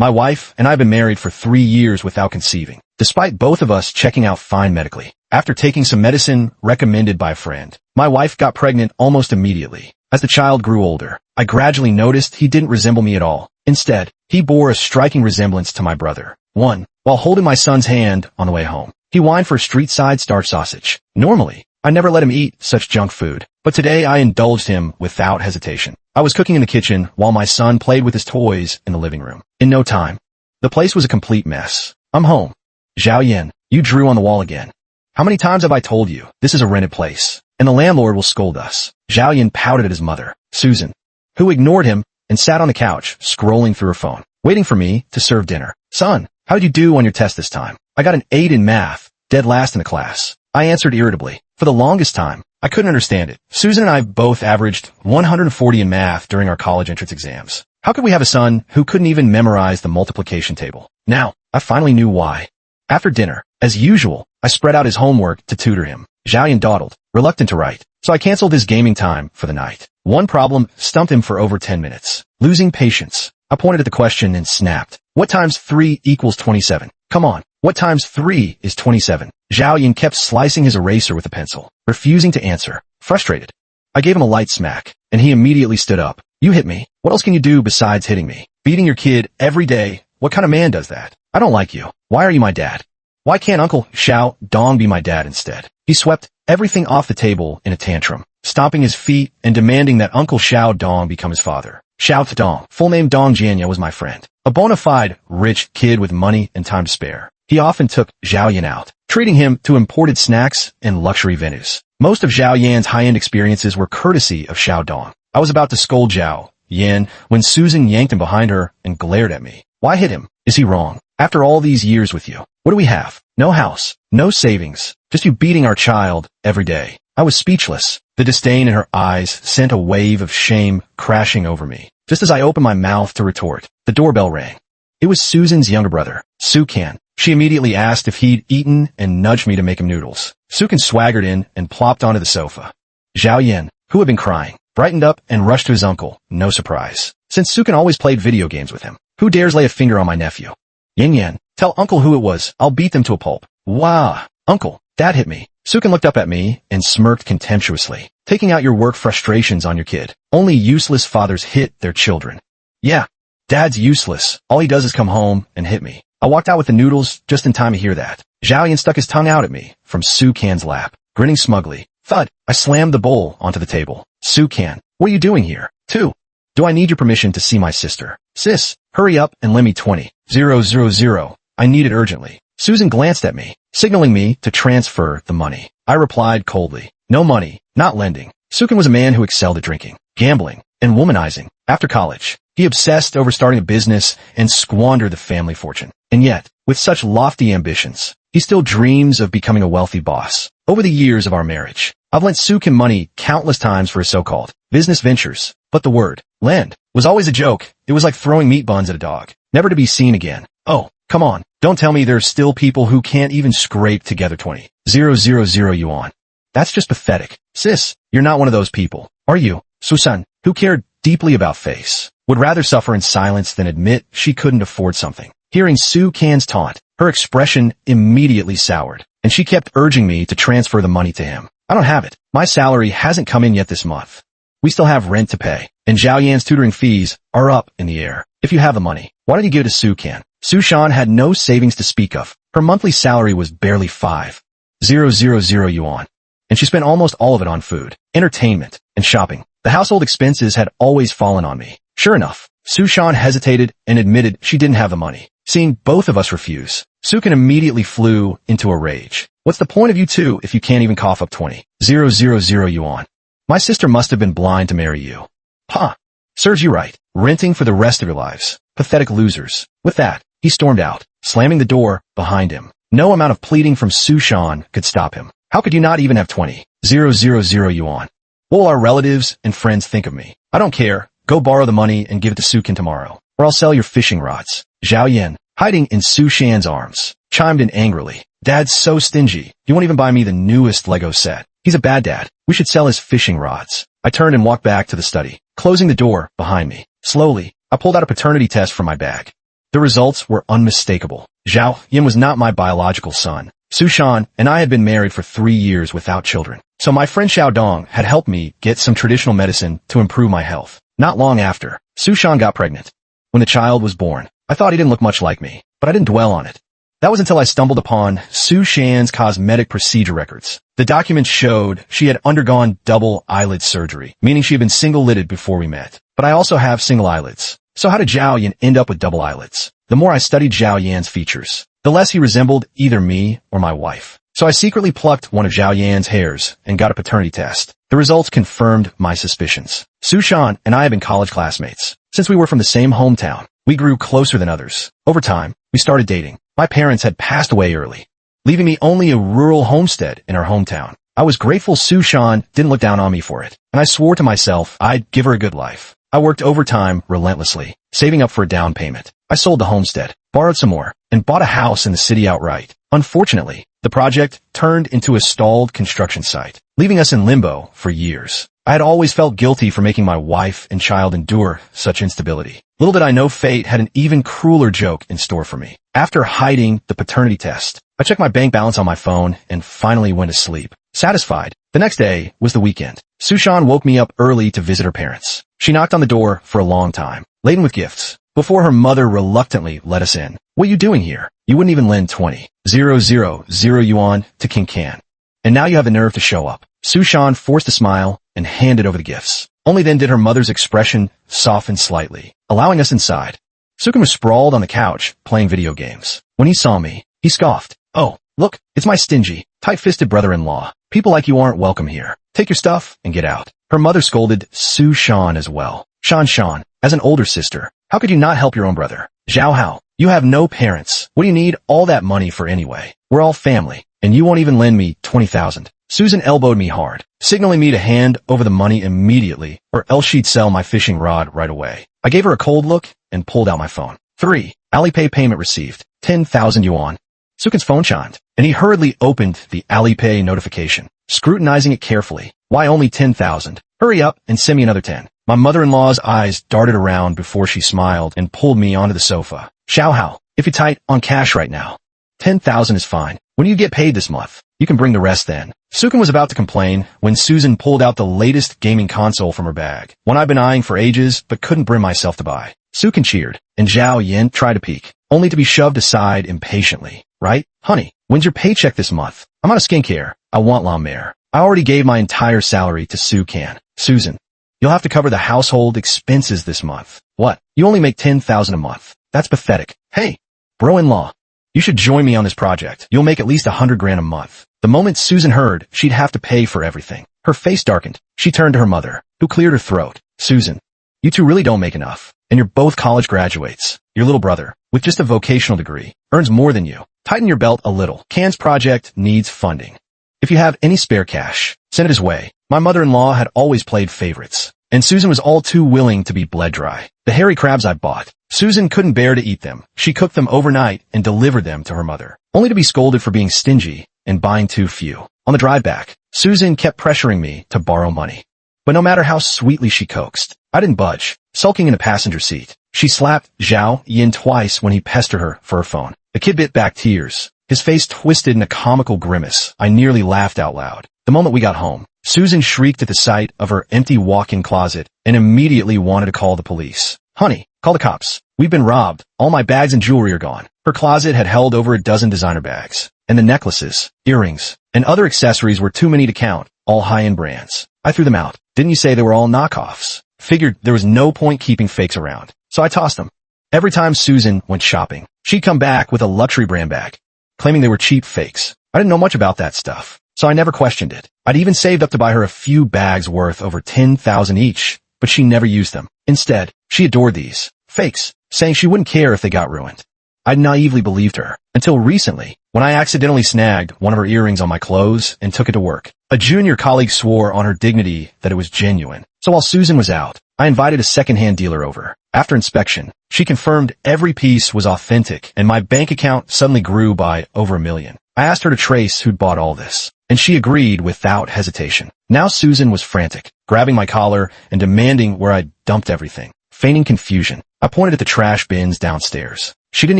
My wife and I have been married for 3 years without conceiving, despite both of us checking out fine medically. After taking some medicine recommended by a friend, my wife got pregnant almost immediately. As the child grew older, I gradually noticed he didn't resemble me at all. Instead, he bore a striking resemblance to my brother. While holding my son's hand on the way home, he whined for a street-side starch sausage. Normally, I never let him eat such junk food, but today I indulged him without hesitation. I was cooking in the kitchen while my son played with his toys in the living room. In no time, the place was a complete mess. I'm home. Zhao Yan, you drew on the wall again. How many times have I told you, this is a rented place, and the landlord will scold us? Zhao Yan pouted at his mother, Susan, who ignored him and sat on the couch, scrolling through her phone, waiting for me to serve dinner. Son, how did you do on your test this time? I got an 8 in math, dead last in the class. I answered irritably. For the longest time, I couldn't understand it. Susan and I both averaged 140 in math during our college entrance exams. How could we have a son who couldn't even memorize the multiplication table? Now, I finally knew why. After dinner, as usual, I spread out his homework to tutor him. Zhao Yan dawdled, reluctant to write, so I canceled his gaming time for the night. One problem stumped him for over 10 minutes. Losing patience. I pointed at the question and snapped. What times 3 equals 27? Come on. What times 3 is 27? Zhao Yan kept slicing his eraser with a pencil, refusing to answer. Frustrated, I gave him a light smack, and he immediately stood up. You hit me. What else can you do besides hitting me? Beating your kid every day. What kind of man does that? I don't like you. Why are you my dad? Why can't Uncle Xiao Dong be my dad instead? He swept everything off the table in a tantrum, stomping his feet and demanding that Uncle Xiao Dong become his father. Xiao Dong, full name Dong Jianya, was my friend. A bona fide, rich kid with money and time to spare. He often took Zhao Yan out, treating him to imported snacks and luxury venues. Most of Zhao Yan's high-end experiences were courtesy of Xiao Dong. I was about to scold Zhao Yan when Susan yanked him behind her and glared at me. Why hit him? Is he wrong? After all these years with you, what do we have? No house, no savings, just you beating our child every day. I was speechless. The disdain in her eyes sent a wave of shame crashing over me. Just as I opened my mouth to retort, the doorbell rang. It was Susan's younger brother, Sukan. She immediately asked if he'd eaten and nudged me to make him noodles. Sukan swaggered in and plopped onto the sofa. Zhao Yan, who had been crying, brightened up and rushed to his uncle, no surprise, since Sukan always played video games with him. Who dares lay a finger on my nephew? Yin Yan, tell Uncle who it was. I'll beat them to a pulp. Wah! Uncle, Dad hit me. Sukan looked up at me and smirked contemptuously. Taking out your work frustrations on your kid. Only useless fathers hit their children. Yeah, Dad's useless. All he does is come home and hit me. I walked out with the noodles just in time to hear that. Zhao Yan stuck his tongue out at me from Sukan's lap, grinning smugly. Thud! I slammed the bowl onto the table. Sukan, what are you doing here? 2. Do I need your permission to see my sister? Sis, hurry up and lend me 20,000. I need it urgently. Susan glanced at me, signaling me to transfer the money. I replied coldly. No money, not lending. Sukan was a man who excelled at drinking, gambling, and womanizing. After college, he obsessed over starting a business and squandered the family fortune. And yet, with such lofty ambitions, he still dreams of becoming a wealthy boss. Over the years of our marriage, I've lent Sukan money countless times for his so-called business ventures, but the word lend was always a joke. It was like throwing meat buns at a dog, never to be seen again. Oh, come on. Don't tell me there's still people who can't even scrape together 20,000 yuan. That's just pathetic. Sis, you're not one of those people, are you? Susan, who cared deeply about face, would rather suffer in silence than admit she couldn't afford something. Hearing Sukan's taunt, her expression immediately soured, and she kept urging me to transfer the money to him. I don't have it. My salary hasn't come in yet this month. We still have rent to pay, and Zhao Yan's tutoring fees are up in the air. If you have the money, why don't you give it to Sukan? Sushan had no savings to speak of. Her monthly salary was barely 5,000 yuan, and she spent almost all of it on food, entertainment, and shopping. The household expenses had always fallen on me. Sure enough, Sushan hesitated and admitted she didn't have the money. Seeing both of us refuse, Sukan immediately flew into a rage. What's the point of you two if you can't even cough up 20,000 yuan? My sister must have been blind to marry you. Ha! Serves you right. Renting for the rest of your lives. Pathetic losers. With that, he stormed out, slamming the door behind him. No amount of pleading from Sushan could stop him. How could you not even have 20,000 yuan? What will our relatives and friends think of me? I don't care. Go borrow the money and give it to Sukan tomorrow, or I'll sell your fishing rods. Zhao Yan, hiding in Sushan's arms, chimed in angrily. Dad's so stingy. He won't even buy me the newest Lego set. He's a bad dad. We should sell his fishing rods. I turned and walked back to the study, closing the door behind me. Slowly, I pulled out a paternity test from my bag. The results were unmistakable. Zhao Yin was not my biological son. Su Shan and I had been married for 3 years without children. So my friend Xiao Dong had helped me get some traditional medicine to improve my health. Not long after, Su Shan got pregnant. When the child was born, I thought he didn't look much like me, but I didn't dwell on it. That was until I stumbled upon Su Shan's cosmetic procedure records. The documents showed she had undergone double eyelid surgery, meaning she had been single-lidded before we met. But I also have single eyelids. So how did Zhao Yan end up with double eyelids? The more I studied Zhao Yan's features, the less he resembled either me or my wife. So I secretly plucked one of Zhao Yan's hairs and got a paternity test. The results confirmed my suspicions. Su Shan and I have been college classmates. Since we were from the same hometown, we grew closer than others. Over time, we started dating. My parents had passed away early, leaving me only a rural homestead in our hometown. I was grateful Su Shan didn't look down on me for it, and I swore to myself I'd give her a good life. I worked overtime relentlessly, saving up for a down payment. I sold the homestead, borrowed some more, and bought a house in the city outright. Unfortunately, the project turned into a stalled construction site, leaving us in limbo for years. I had always felt guilty for making my wife and child endure such instability. Little did I know fate had an even crueler joke in store for me. After hiding the paternity test, I checked my bank balance on my phone and finally went to sleep. Satisfied, the next day was the weekend. Su Shan woke me up early to visit her parents. She knocked on the door for a long time, laden with gifts, before her mother reluctantly let us in. What are you doing here? You wouldn't even lend 20,000 yuan to King Can. And now you have the nerve to show up. Su Shan forced a smile and handed over the gifts. Only then did her mother's expression soften slightly, allowing us inside. Sukin was sprawled on the couch, playing video games. When he saw me, he scoffed. Oh, look, it's my stingy, tight-fisted brother-in-law. People like you aren't welcome here. Take your stuff and get out. Her mother scolded Su Shan as well. Shan, as an older sister, how could you not help your own brother? Zhao Hao, you have no parents. What do you need all that money for anyway? We're all family, and you won't even lend me 20,000. Susan elbowed me hard, signaling me to hand over the money immediately, or else she'd sell my fishing rod right away. I gave her a cold look and pulled out my phone. 3. Alipay payment received. 10,000 yuan. Sukin's phone chimed, and he hurriedly opened the Alipay notification, scrutinizing it carefully. Why only 10,000? Hurry up and send me another 10. My mother-in-law's eyes darted around before she smiled and pulled me onto the sofa. Xiao Hao, if you're tight on cash right now, 10,000 is fine. When you get paid this month, you can bring the rest then. Sukin was about to complain when Susan pulled out the latest gaming console from her bag, one I've been eyeing for ages but couldn't bring myself to buy. Sukin cheered, and Zhao Yan tried to peek, only to be shoved aside impatiently. Right? Honey, when's your paycheck this month? I'm out of skincare. I want La Mer. I already gave my entire salary to Su Can. Susan, you'll have to cover the household expenses this month. What? You only make 10,000 a month. That's pathetic. Hey, bro-in-law, you should join me on this project. You'll make at least 100 grand a month. The moment Susan heard she'd have to pay for everything, her face darkened. She turned to her mother, who cleared her throat. Susan, you two really don't make enough, and you're both college graduates. Your little brother, with just a vocational degree, earns more than you. Tighten your belt a little. Can's project needs funding. If you have any spare cash, send it his way. My mother-in-law had always played favorites, and Susan was all too willing to be bled dry. The hairy crabs I bought, Susan couldn't bear to eat them. She cooked them overnight and delivered them to her mother, only to be scolded for being stingy and buying too few. On the drive back, Susan kept pressuring me to borrow money. But no matter how sweetly she coaxed, I didn't budge, sulking in the passenger seat. She slapped Zhao Yin twice when he pestered her for her phone. The kid bit back tears, his face twisted in a comical grimace. I nearly laughed out loud. The moment we got home, Susan shrieked at the sight of her empty walk-in closet and immediately wanted to call the police. Honey, call the cops. We've been robbed. All my bags and jewelry are gone. Her closet had held over a dozen designer bags, and the necklaces, earrings, and other accessories were too many to count, all high-end brands. I threw them out. Didn't you say they were all knockoffs? Figured there was no point keeping fakes around, so I tossed them. Every time Susan went shopping, she'd come back with a luxury brand bag, claiming they were cheap fakes. I didn't know much about that stuff, so I never questioned it. I'd even saved up to buy her a few bags worth over 10,000 each, but she never used them. Instead, she adored these fakes, saying she wouldn't care if they got ruined. I'd naively believed her, until recently, when I accidentally snagged one of her earrings on my clothes and took it to work. A junior colleague swore on her dignity that it was genuine. So while Susan was out, I invited a second-hand dealer over. After inspection, she confirmed every piece was authentic, and my bank account suddenly grew by over $1 million. I asked her to trace who'd bought all this, and she agreed without hesitation. Now Susan was frantic, grabbing my collar and demanding where I'd dumped everything. Feigning confusion, I pointed at the trash bins downstairs. She didn't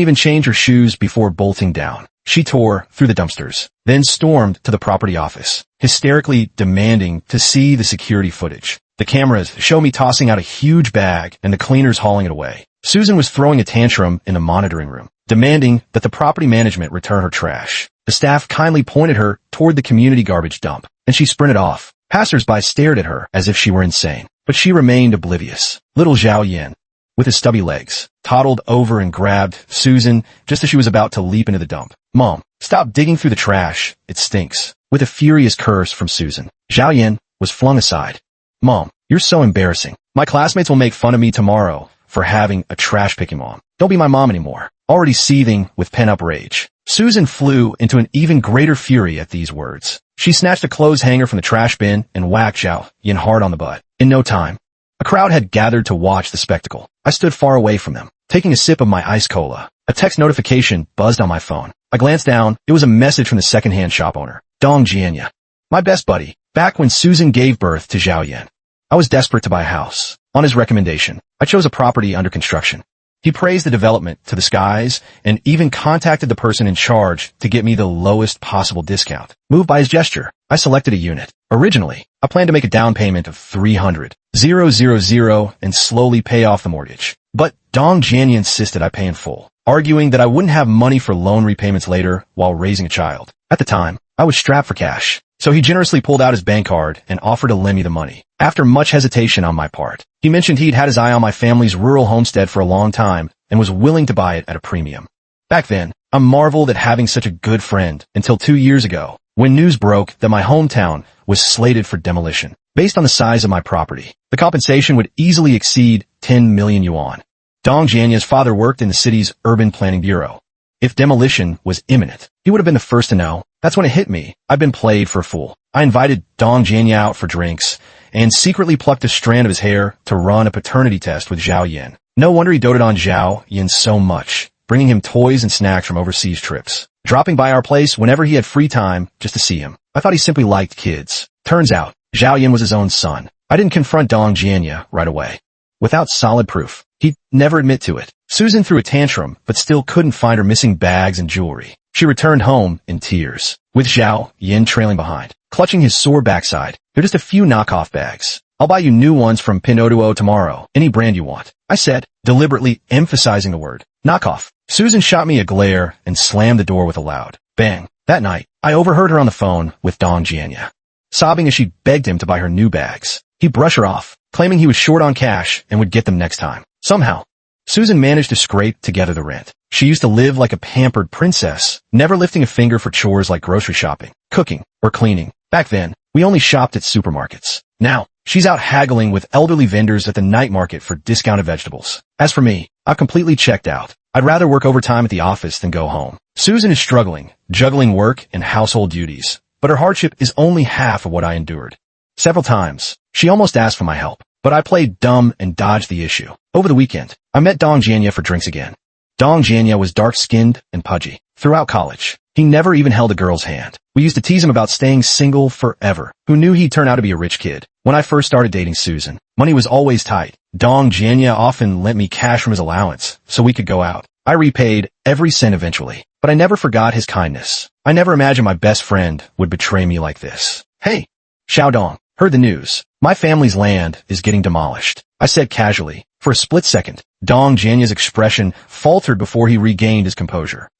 even change her shoes before bolting down. She tore through the dumpsters, then stormed to the property office, hysterically demanding to see the security footage. The cameras show me tossing out a huge bag and the cleaners hauling it away. Susan was throwing a tantrum in the monitoring room, demanding that the property management return her trash. The staff kindly pointed her toward the community garbage dump, and she sprinted off. Passers-by stared at her as if she were insane, but she remained oblivious. Little Zhao Yan, with his stubby legs, toddled over and grabbed Susan just as she was about to leap into the dump. "Mom, stop digging through the trash. It stinks." With a furious curse from Susan, Zhao Yan was flung aside. "Mom, you're so embarrassing. My classmates will make fun of me tomorrow for having a trash-picking mom. Don't be my mom anymore." Already seething with pent-up rage, Susan flew into an even greater fury at these words. She snatched a clothes hanger from the trash bin and whacked Zhao Yan hard on the butt. In no time, a crowd had gathered to watch the spectacle. I stood far away from them, taking a sip of my ice cola. A text notification buzzed on my phone. I glanced down. It was a message from the second-hand shop owner, Dong Jianya, my best buddy, back when Susan gave birth to Zhao Yan. I was desperate to buy a house. On his recommendation, I chose a property under construction. He praised the development to the skies and even contacted the person in charge to get me the lowest possible discount. Moved by his gesture, I selected a unit. Originally, I planned to make a down payment of 300,000 and slowly pay off the mortgage. But Dong Jianya insisted I pay in full, arguing that I wouldn't have money for loan repayments later while raising a child. At the time, I was strapped for cash, so he generously pulled out his bank card and offered to lend me the money. After much hesitation on my part, he mentioned he'd had his eye on my family's rural homestead for a long time and was willing to buy it at a premium. Back then, I marveled at having such a good friend until 2 years ago, when news broke that my hometown was slated for demolition. Based on the size of my property, the compensation would easily exceed 10 million yuan. Dong Jianya's father worked in the city's urban planning bureau. If demolition was imminent, he would have been the first to know. That's when it hit me. I'd been played for a fool. I invited Dong Jianya out for drinks and secretly plucked a strand of his hair to run a paternity test with Zhao Yan. No wonder he doted on Zhao Yan so much, bringing him toys and snacks from overseas trips, dropping by our place whenever he had free time just to see him. I thought he simply liked kids. Turns out, Zhao Yan was his own son. I didn't confront Dong Jianya right away. Without solid proof, he'd never admit to it. Susan threw a tantrum, but still couldn't find her missing bags and jewelry. She returned home in tears, with Zhao Yan trailing behind, clutching his sore backside. "They're just a few knockoff bags. I'll buy you new ones from Pinduoduo tomorrow, any brand you want," I said, deliberately emphasizing the word knockoff. Susan shot me a glare and slammed the door with a loud bang. That night, I overheard her on the phone with Dong Jianya, sobbing as she begged him to buy her new bags. He brushed her off, claiming he was short on cash and would get them next time. Somehow, Susan managed to scrape together the rent. She used to live like a pampered princess, never lifting a finger for chores like grocery shopping, cooking, or cleaning. Back then, we only shopped at supermarkets. Now, she's out haggling with elderly vendors at the night market for discounted vegetables. As for me, I've completely checked out. I'd rather work overtime at the office than go home. Susan is struggling, juggling work and household duties, but her hardship is only half of what I endured. Several times, she almost asked for my help, but I played dumb and dodged the issue. Over the weekend, I met Dong Jianya for drinks again. Dong Jianya was dark-skinned and pudgy. Throughout college, he never even held a girl's hand. We used to tease him about staying single forever. Who knew he'd turn out to be a rich kid? When I first started dating Susan, money was always tight. Dong Jianya often lent me cash from his allowance so we could go out. I repaid every cent eventually, but I never forgot his kindness. I never imagined my best friend would betray me like this. "Hey, Xiaodong, heard the news. My family's land is getting demolished," I said casually. For a split second, Dong Jianya's expression faltered before he regained his composure.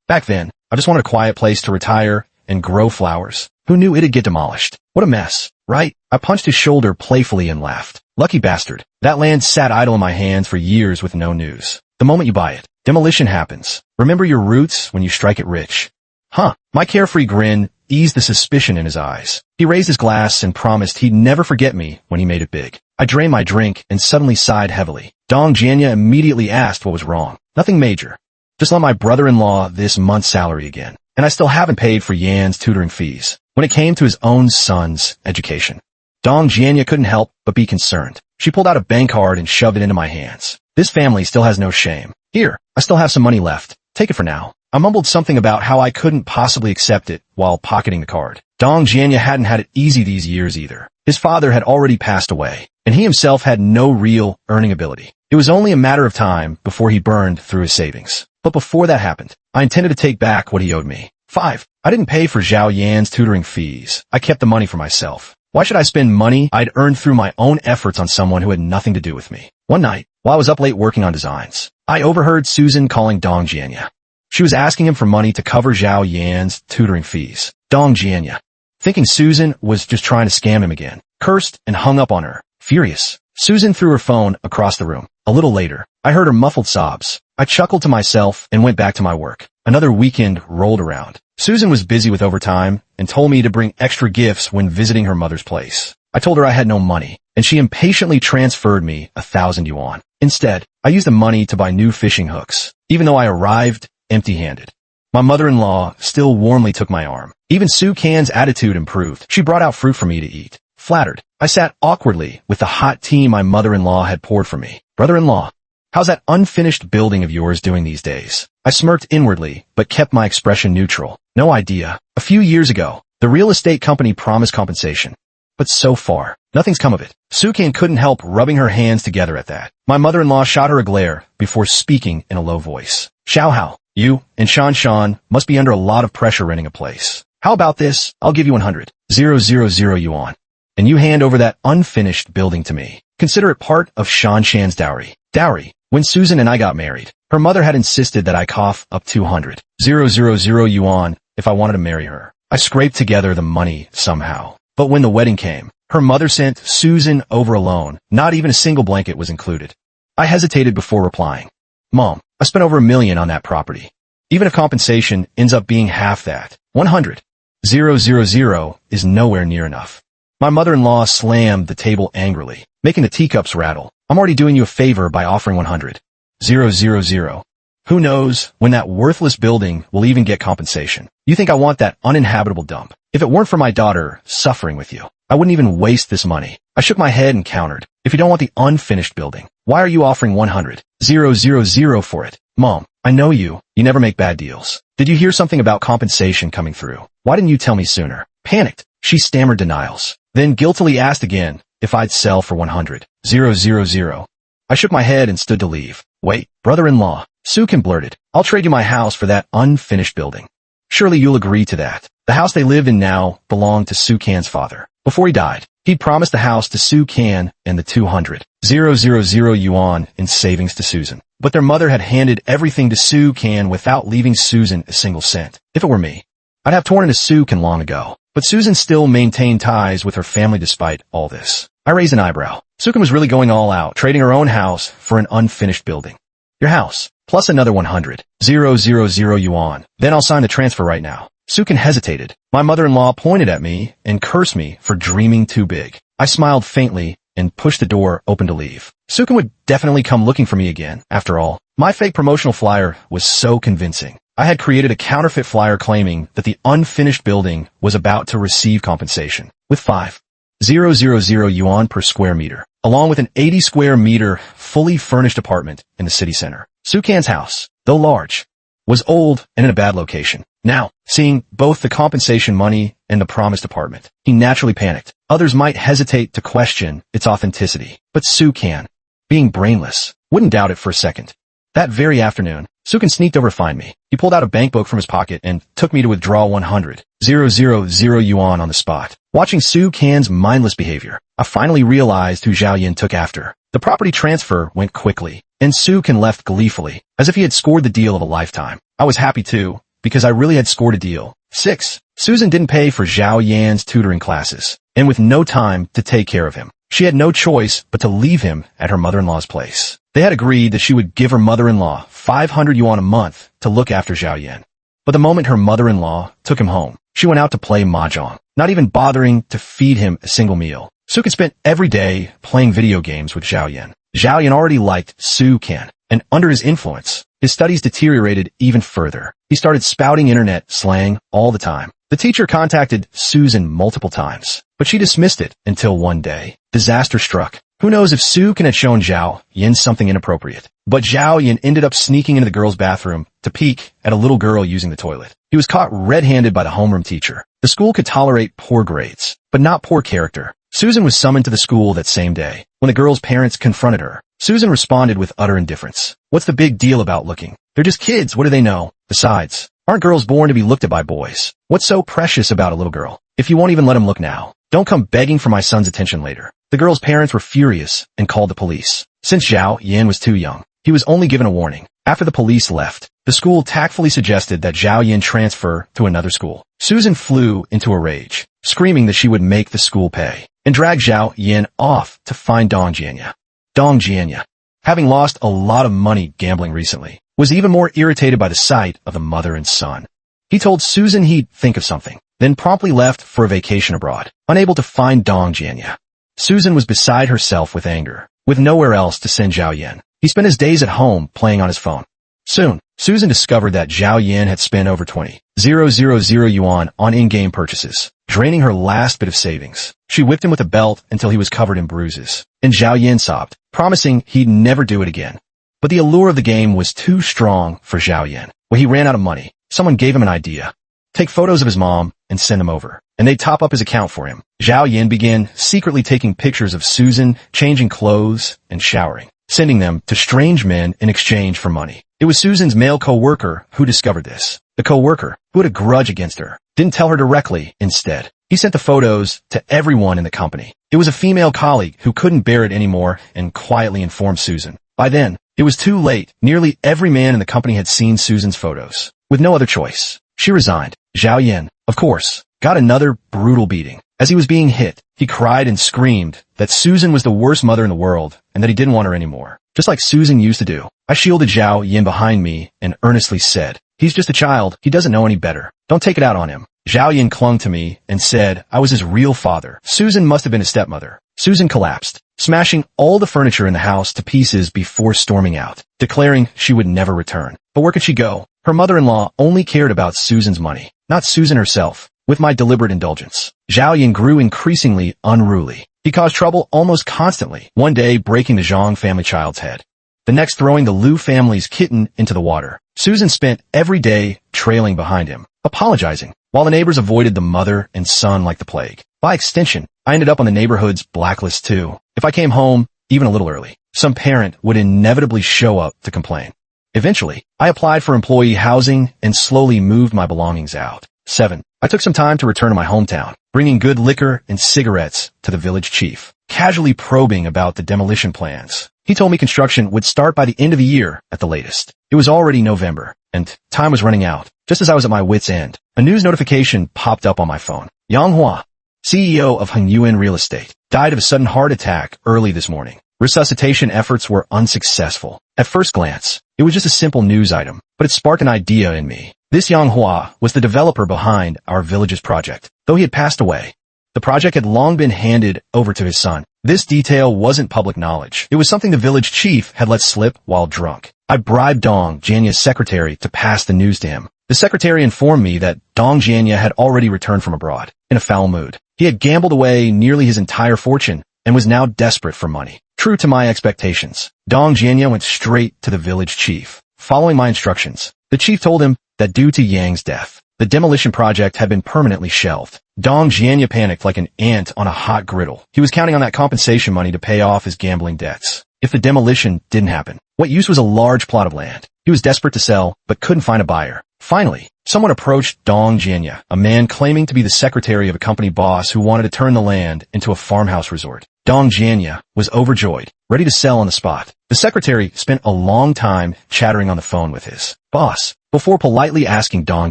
Back then, I just wanted a quiet place to retire and grow flowers. Who knew it'd get demolished? What a mess, right? I punched his shoulder playfully and laughed. Lucky bastard. That land sat idle in my hands for years with no news. The moment you buy it, demolition happens. Remember your roots when you strike it rich. Huh. My carefree grin eased the suspicion in his eyes. He raised his glass and promised he'd never forget me when he made it big. I drained my drink and suddenly sighed heavily. Dong Jianya immediately asked what was wrong. Nothing major. Just lent my brother-in-law this month's salary again, and I still haven't paid for Yan's tutoring fees. When it came to his own son's education, Dong Jianya couldn't help but be concerned. She pulled out a bank card and shoved it into my hands. "This family still has no shame. Here, I still have some money left. Take it for now. I mumbled something about how I couldn't possibly accept it while pocketing the card. Dong Jianya hadn't had it easy these years either. His father had already passed away, and he himself had no real earning ability. It was only a matter of time before he burned through his savings. But before that happened, I intended to take back what he owed me. 5. I didn't pay for Zhao Yan's tutoring fees. I kept the money for myself. Why should I spend money I'd earned through my own efforts on someone who had nothing to do with me? One night, while I was up late working on designs, I overheard Susan calling Dong Jianya. She was asking him for money to cover Zhao Yan's tutoring fees. Dong Jianya, thinking Susan was just trying to scam him again, cursed and hung up on her. Furious, Susan threw her phone across the room. A little later, I heard her muffled sobs. I chuckled to myself and went back to my work. Another weekend rolled around. Susan was busy with overtime and told me to bring extra gifts when visiting her mother's place. I told her I had no money, and she impatiently transferred me 1,000 yuan. Instead, I used the money to buy new fishing hooks, even though I arrived empty-handed. My mother-in-law still warmly took my arm. Even Su Can's attitude improved. She brought out fruit for me to eat. Flattered, I sat awkwardly with the hot tea my mother-in-law had poured for me. Brother-in-law, how's that unfinished building of yours doing these days? I smirked inwardly, but kept my expression neutral. No idea. A few years ago, the real estate company promised compensation. But so far, nothing's come of it. Su Can couldn't help rubbing her hands together at that. My mother-in-law shot her a glare before speaking in a low voice. Xiao Hao, you and Shan Shan must be under a lot of pressure renting a place. How about this? I'll give you 100,000 yuan. And you hand over that unfinished building to me. Consider it part of Shan Shan's dowry. Dowry. When Susan and I got married, her mother had insisted that I cough up 200,000 yuan if I wanted to marry her. I scraped together the money somehow. But when the wedding came, her mother sent Susan over alone. Not even a single blanket was included. I hesitated before replying. Mom, I spent over $1 million on that property. Even if compensation ends up being half that, 100,000 is nowhere near enough. My mother-in-law slammed the table angrily, making the teacups rattle. I'm already doing you a favor by offering 100,000. Who knows when that worthless building will even get compensation? You think I want that uninhabitable dump? If it weren't for my daughter suffering with you, I wouldn't even waste this money. I shook my head and countered. If you don't want the unfinished building, why are you offering 100,000 for it? Mom, I know you. You never make bad deals. Did you hear something about compensation coming through? Why didn't you tell me sooner? Panicked, she stammered denials, then guiltily asked again if I'd sell for 100,000. I shook my head and stood to leave. Wait, brother-in-law, Su Can blurted. I'll trade you my house for that unfinished building. Surely you'll agree to that. The house they live in now belonged to Su Can's father. Before he died, he'd promised the house to Su Can and the 200,000 yuan in savings to Susan. But their mother had handed everything to Su Can without leaving Susan a single cent. If it were me, I'd have torn into Su Can long ago. But Susan still maintained ties with her family despite all this. I raised an eyebrow. Su Can was really going all out, trading her own house for an unfinished building. Your house, plus another 100,000 yuan. Then I'll sign the transfer right now. Su Can hesitated. My mother-in-law pointed at me and cursed me for dreaming too big. I smiled faintly and pushed the door open to leave. Su Can would definitely come looking for me again. After all, my fake promotional flyer was so convincing. I had created a counterfeit flyer claiming that the unfinished building was about to receive compensation with 5,000 yuan per square meter, along with an 80 square meter fully furnished apartment in the city center. Su Can's house, though large, was old and in a bad location. Now, seeing both the compensation money and the promised apartment, he naturally panicked. Others might hesitate to question its authenticity, but Su Can, being brainless, wouldn't doubt it for a second. That very afternoon, Su Can sneaked over to find me. He pulled out a bankbook from his pocket and took me to withdraw 100,000 yuan on the spot. Watching Su Can's mindless behavior, I finally realized who Zhao Yan took after. The property transfer went quickly, and Su Can left gleefully, as if he had scored the deal of a lifetime. I was happy too, because I really had scored a deal. 6. Susan didn't pay for Zhao Yan's tutoring classes, and with no time to take care of him, she had no choice but to leave him at her mother-in-law's place. They had agreed that she would give her mother-in-law 500 yuan a month to look after Zhao Yan. But the moment her mother-in-law took him home, she went out to play mahjong, not even bothering to feed him a single meal. Su Can spent every day playing video games with Zhao Yan. Zhao Yan already liked Su Can, and under his influence, his studies deteriorated even further. He started spouting internet slang all the time. The teacher contacted Susan multiple times, but she dismissed it until one day, disaster struck. Who knows if Su Can had shown Zhao Yan something inappropriate. But Zhao Yan ended up sneaking into the girls' bathroom to peek at a little girl using the toilet. He was caught red-handed by the homeroom teacher. The school could tolerate poor grades, but not poor character. Susan was summoned to the school that same day. When the girl's parents confronted her, Susan responded with utter indifference. What's the big deal about looking? They're just kids, what do they know? Besides, aren't girls born to be looked at by boys? What's so precious about a little girl? If you won't even let him look now, don't come begging for my son's attention later. The girl's parents were furious and called the police. Since Zhao Yan was too young, he was only given a warning. After the police left, the school tactfully suggested that Zhao Yan transfer to another school. Susan flew into a rage, screaming that she would make the school pay, and dragged Zhao Yan off to find Dong Jianya. Dong Jianya, having lost a lot of money gambling recently, was even more irritated by the sight of the mother and son. He told Susan he'd think of something, then promptly left for a vacation abroad, unable to find Dong Jianya. Susan was beside herself with anger, with nowhere else to send Zhao Yan. He spent his days at home playing on his phone. Soon, Susan discovered that Zhao Yan had spent over 20,000 yuan on in-game purchases, draining her last bit of savings. She whipped him with a belt until he was covered in bruises, and Zhao Yan sobbed, promising he'd never do it again. But the allure of the game was too strong for Zhao Yan. When he ran out of money, someone gave him an idea. Take photos of his mom and send them over, and they'd top up his account for him. Zhao Yan began secretly taking pictures of Susan, changing clothes, and showering, sending them to strange men in exchange for money. It was Susan's male co-worker who discovered this. The co-worker, who had a grudge against her, didn't tell her directly. Instead, he sent the photos to everyone in the company. It was a female colleague who couldn't bear it anymore and quietly informed Susan. By then, it was too late. Nearly every man in the company had seen Susan's photos. With no other choice, she resigned. Zhao Yan, of course, got another brutal beating. As he was being hit, he cried and screamed that Susan was the worst mother in the world and that he didn't want her anymore, just like Susan used to do. I shielded Zhao Yan behind me and earnestly said, "He's just a child. He doesn't know any better. Don't take it out on him." Zhao Yan clung to me and said I was his real father. Susan must have been his stepmother. Susan collapsed, smashing all the furniture in the house to pieces before storming out, declaring she would never return. But where could she go? Her mother-in-law only cared about Susan's money, not Susan herself. With my deliberate indulgence, Zhao Yan grew increasingly unruly. He caused trouble almost constantly, one day breaking the Zhang family child's head, the next throwing the Liu family's kitten into the water. Susan spent every day trailing behind him, apologizing, while the neighbors avoided the mother and son like the plague. By extension, I ended up on the neighborhood's blacklist too. If I came home, even a little early, some parent would inevitably show up to complain. Eventually, I applied for employee housing and slowly moved my belongings out. 7. I took some time to return to my hometown, bringing good liquor and cigarettes to the village chief, casually probing about the demolition plans. He told me construction would start by the end of the year at the latest. It was already November, and time was running out. Just as I was at my wit's end, a news notification popped up on my phone. Yang Hua, CEO of Hengyuan Real Estate, died of a sudden heart attack early this morning. Resuscitation efforts were unsuccessful. At first glance, it was just a simple news item, but it sparked an idea in me. This Yang Hua was the developer behind our village's project. Though he had passed away, the project had long been handed over to his son. This detail wasn't public knowledge. It was something the village chief had let slip while drunk. I bribed Dong Jianya's secretary to pass the news to him. The secretary informed me that Dong Jianya had already returned from abroad, in a foul mood. He had gambled away nearly his entire fortune and was now desperate for money. True to my expectations, Dong Jianya went straight to the village chief. Following my instructions, the chief told him that due to Yang's death, the demolition project had been permanently shelved. Dong Jianya panicked like an ant on a hot griddle. He was counting on that compensation money to pay off his gambling debts. If the demolition didn't happen, what use was a large plot of land? He was desperate to sell, but couldn't find a buyer. Finally, someone approached Dong Jianya, a man claiming to be the secretary of a company boss who wanted to turn the land into a farmhouse resort. Dong Jianya was overjoyed, ready to sell on the spot. The secretary spent a long time chattering on the phone with his boss before politely asking Dong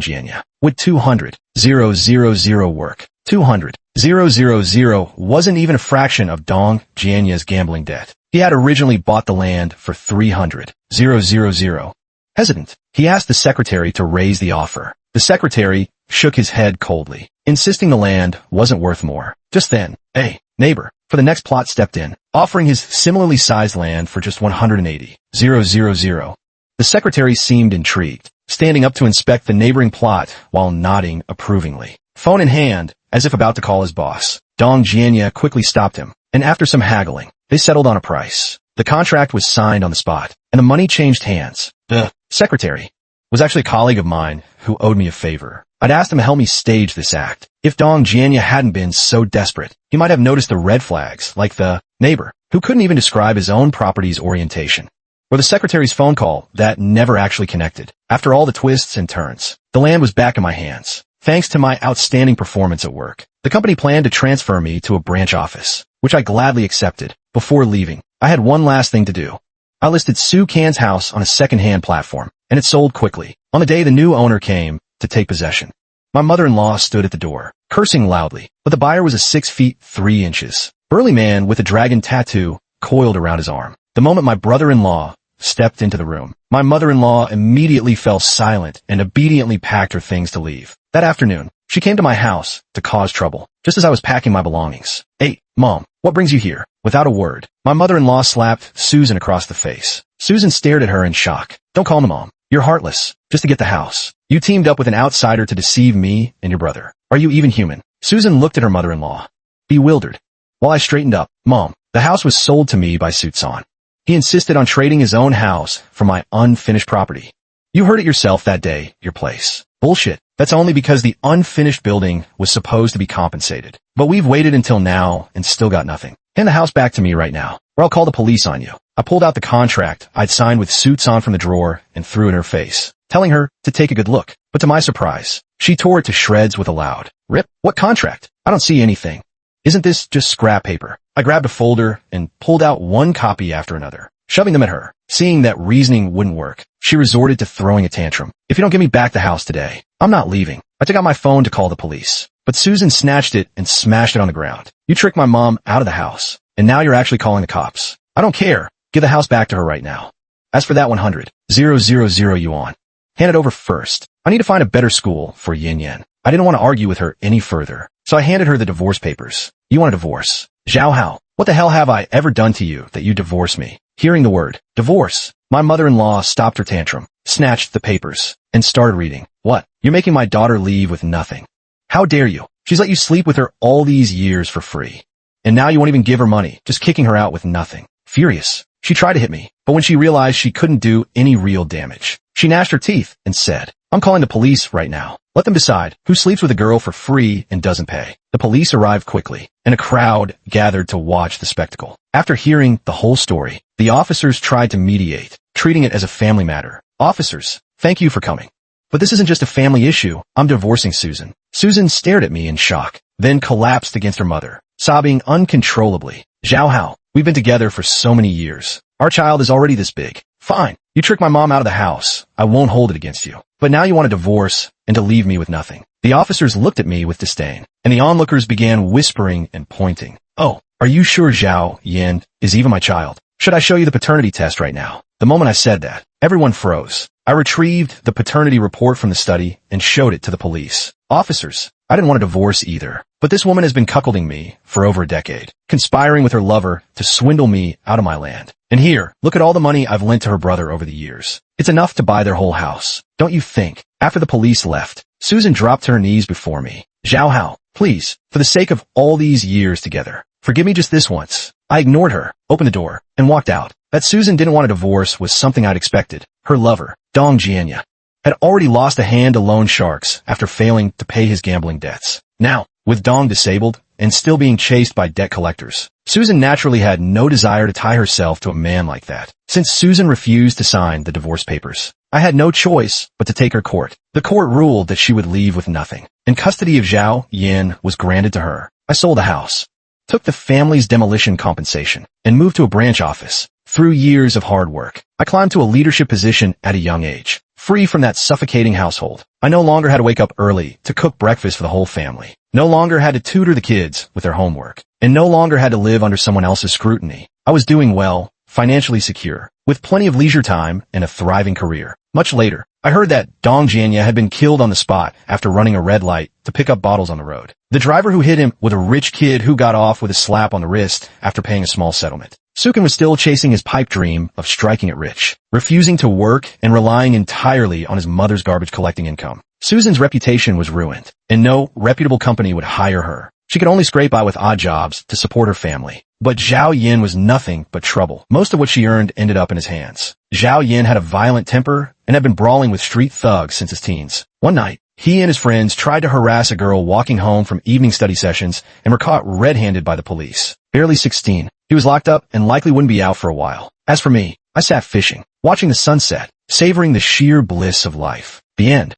Jianya, would 200,000 work? 200,000 wasn't even a fraction of Dong Jianya's gambling debt. He had originally bought the land for 300,000. Hesitant, he asked the secretary to raise the offer. The secretary shook his head coldly, insisting the land wasn't worth more. Just then, a neighbor for the next plot stepped in, offering his similarly sized land for just 180,000. The secretary seemed intrigued, standing up to inspect the neighboring plot while nodding approvingly. Phone in hand, as if about to call his boss, Dong Jianya quickly stopped him, and after some haggling, they settled on a price. The contract was signed on the spot, and the money changed hands. The secretary was actually a colleague of mine who owed me a favor. I'd asked him to help me stage this act. If Dong Jianya hadn't been so desperate, he might have noticed the red flags, like the neighbor, who couldn't even describe his own property's orientation, or the secretary's phone call that never actually connected. After all the twists and turns, the land was back in my hands. Thanks to my outstanding performance at work, the company planned to transfer me to a branch office, which I gladly accepted. Before leaving, I had one last thing to do. I listed Su Can's house on a second-hand platform, and it sold quickly. On the day the new owner came to take possession, my mother-in-law stood at the door, cursing loudly, but the buyer was a 6 feet 3 inches burly man with a dragon tattoo coiled around his arm. The moment my brother-in-law stepped into the room, my mother-in-law immediately fell silent and obediently packed her things to leave. That afternoon, she came to my house to cause trouble, just as I was packing my belongings. "Hey, Mom, what brings you here?" Without a word, my mother-in-law slapped Susan across the face. Susan stared at her in shock. "Don't call me Mom. You're heartless. Just to get the house. You teamed up with an outsider to deceive me and your brother. Are you even human?" Susan looked at her mother-in-law, bewildered. While I straightened up, "Mom, the house was sold to me by Sutson. He insisted on trading his own house for my unfinished property. You heard it yourself that day, your place." "Bullshit. That's only because the unfinished building was supposed to be compensated. But we've waited until now and still got nothing. Hand the house back to me right now, or I'll call the police on you." I pulled out the contract I'd signed with Sutson from the drawer and threw it in her face, telling her to take a good look. But to my surprise, she tore it to shreds with a loud rip. "What contract? I don't see anything. Isn't this just scrap paper?" I grabbed a folder and pulled out one copy after another, shoving them at her. Seeing that reasoning wouldn't work, she resorted to throwing a tantrum. "If you don't give me back the house today, I'm not leaving." I took out my phone to call the police, but Susan snatched it and smashed it on the ground. "You tricked my mom out of the house, and now you're actually calling the cops." "I don't care. Give the house back to her right now. As for that 100,000 yuan, hand it over first. I need to find a better school for Yin Yan." I didn't want to argue with her any further, so I handed her the divorce papers. "You want a divorce? Zhao Hao, what the hell have I ever done to you that you divorce me?" Hearing the word divorce, my mother-in-law stopped her tantrum, snatched the papers, and started reading. "What? You're making my daughter leave with nothing? How dare you? She's let you sleep with her all these years for free. And now you won't even give her money, just kicking her out with nothing." Furious, she tried to hit me, but when she realized she couldn't do any real damage, she gnashed her teeth and said, "I'm calling the police right now. Let them decide who sleeps with a girl for free and doesn't pay." The police arrived quickly, and a crowd gathered to watch the spectacle. After hearing the whole story, the officers tried to mediate, treating it as a family matter. "Officers, thank you for coming. But this isn't just a family issue. I'm divorcing Susan." Susan stared at me in shock, then collapsed against her mother, sobbing uncontrollably. "Zhao Hao, we've been together for so many years. Our child is already this big. Fine. You tricked my mom out of the house. I won't hold it against you. But now you want a divorce and to leave me with nothing." The officers looked at me with disdain, and the onlookers began whispering and pointing. "Oh, are you sure Zhao Yan is even my child? Should I show you the paternity test right now?" The moment I said that, everyone froze. I retrieved the paternity report from the study and showed it to the police. "Officers, I didn't want a divorce either, but this woman has been cuckolding me for over a decade, conspiring with her lover to swindle me out of my land. And here, look at all the money I've lent to her brother over the years. It's enough to buy their whole house. Don't you think?" After the police left, Susan dropped to her knees before me. "Zhao Hao, please, for the sake of all these years together, forgive me just this once." I ignored her, opened the door, and walked out. That Susan didn't want a divorce was something I'd expected. Her lover, Dong Jianya, had already lost a hand to loan sharks after failing to pay his gambling debts. Now, with Dong disabled and still being chased by debt collectors, Susan naturally had no desire to tie herself to a man like that. Since Susan refused to sign the divorce papers, I had no choice but to take her court. The court ruled that she would leave with nothing, and custody of Zhao Yan was granted to her. I sold the house, took the family's demolition compensation, and moved to a branch office. Through years of hard work, I climbed to a leadership position at a young age, free from that suffocating household. I no longer had to wake up early to cook breakfast for the whole family, no longer had to tutor the kids with their homework, and no longer had to live under someone else's scrutiny. I was doing well, financially secure, with plenty of leisure time and a thriving career. Much later, I heard that Dong Jianya had been killed on the spot after running a red light to pick up bottles on the road. The driver who hit him was a rich kid who got off with a slap on the wrist after paying a small settlement. Sukin was still chasing his pipe dream of striking it rich, refusing to work and relying entirely on his mother's garbage collecting income. Susan's reputation was ruined, and no reputable company would hire her. She could only scrape by with odd jobs to support her family. But Zhao Yin was nothing but trouble. Most of what she earned ended up in his hands. Zhao Yin had a violent temper and had been brawling with street thugs since his teens. One night, he and his friends tried to harass a girl walking home from evening study sessions and were caught red-handed by the police. Barely 16, he was locked up and likely wouldn't be out for a while. As for me, I sat fishing, watching the sunset, savoring the sheer bliss of life. The end.